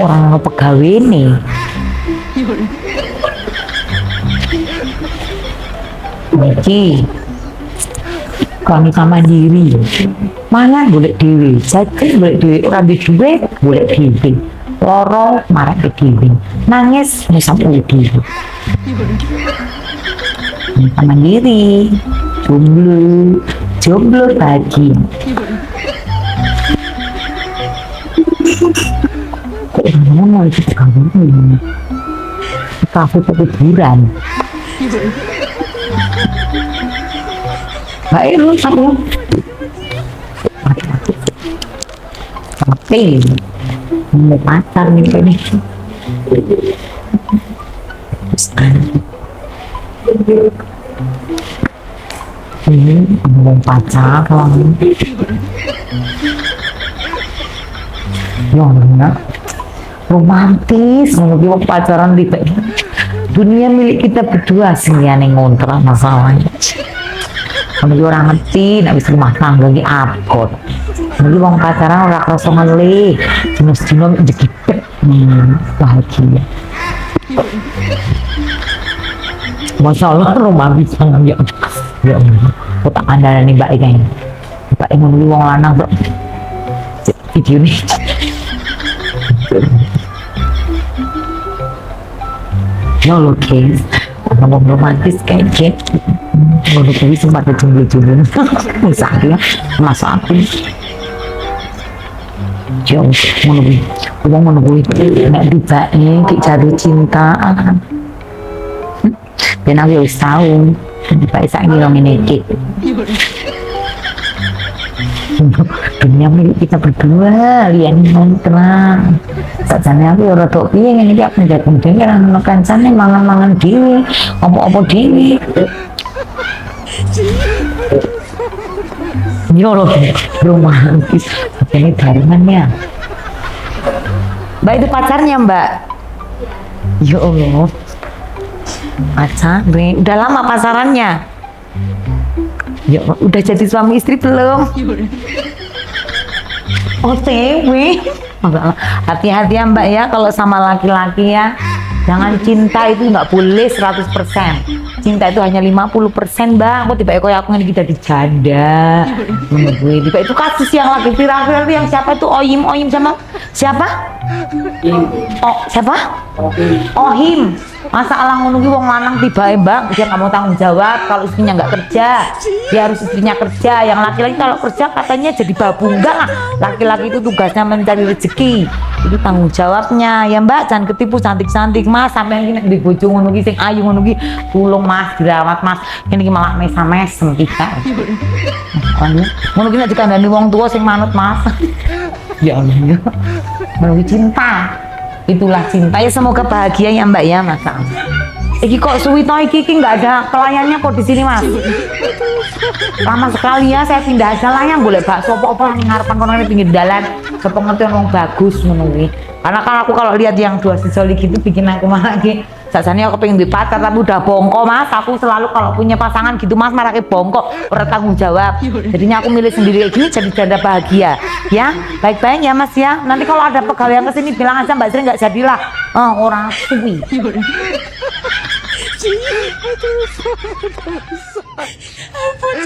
orang pegawai nih. Niki wanita mandiri, mangan boleh dewi, jajan boleh dewi, ora duwe duit boleh dewi, loro marah ke dewi, nangis misam dewi. Wanita mandiri, jomblo bahagia. Kok orang-orang itu pegawai ini? Kafe hiburan. Baik lu aku tapi mau pacar nih ini mau pacar ya romantis mau pacaran di dunia milik kita berdua sih yang ngontrak masalahnya. Kamu orang ngerti, nak bisa rumah tangga lagi abot. Jadi wong pacaran ora krasa ngelih, jenis-jenis jegipet bahagia. Masya Allah romantis banget ya. Ya Allah, kotak andalan nih mbak ini. Mbak ini ngomong wong lanang bro. Video nih. Ya Allah guys, ngomong romantis kayak gitu. Menurut gue sempat dijumbil-jumbil misalnya masa aku jauh menunggu nek dibake ki jari cinta ben aku wis tau dibake saiki wong ngene iki dunia milik kita berdua lian tenang sajane aku ora tok piye ngene iki aku njak dhewe kan kancane mangan-mangan dhewe opo-opo dhewe. Ya Allah, romantis. Ini barengannya. Mbak itu pacarnya Mbak. Ya Allah. Pacar, udah lama pacarannya. Ya udah jadi suami istri belum? OTW. Hati-hati ya Mbak ya kalau sama laki-laki ya. Jangan cinta itu nggak boleh 100%. Cinta itu hanya 50% Mbak. Aku tiba-tiba kayak aku ini kita dijanda. Menunggu tiba itu kasus yang lagi viral-viral yang siapa itu Oyim sama siapa? Oh siapa? Ohim. Masalah menunggu wong lanang tiba Mbak dia nggak mau tanggung jawab kalau istrinya nggak kerja. Dia harus istrinya kerja. Yang laki-laki kalau kerja katanya jadi babu. Enggak lah. Laki-laki itu tugasnya mencari rezeki. Itu tanggung jawabnya ya Mbak. Jangan ketipu cantik-cantik Mas sampai ini di bojo ngono ki sing ayu ngono ki tulung Mas dirawat Mas ini malah mesam-mesem kita. Ngono ki nek dikandani wong tua sing manut Mas. Ya Allah ya. Menunggu cinta. Itulah cinta ya, semoga bahagia ya Mbak ya Mas. Iki kok suwi to iki nggak ada pelayannya kok di sini Mas. Lama sekali ya saya pindah aja lah yang boleh bakso apa ngarepan kono pinggir dalan sepengertian wong bagus menunggu. Karena kan aku kalau lihat yang dua sisoli gitu bikin aku malah lagi sajane aku pengen dipacar tapi udah bongko Mas. Aku selalu kalau punya pasangan gitu Mas malah kayak bongko ora tanggung jawab. Jadinya aku milih sendiri kayak gini jadi janda bahagia. Ya, baik-baik ya Mas ya. Nanti kalau ada pegawai yang kesini bilang aja Mbak Sri nggak jadilah. Orang suwi. Ampun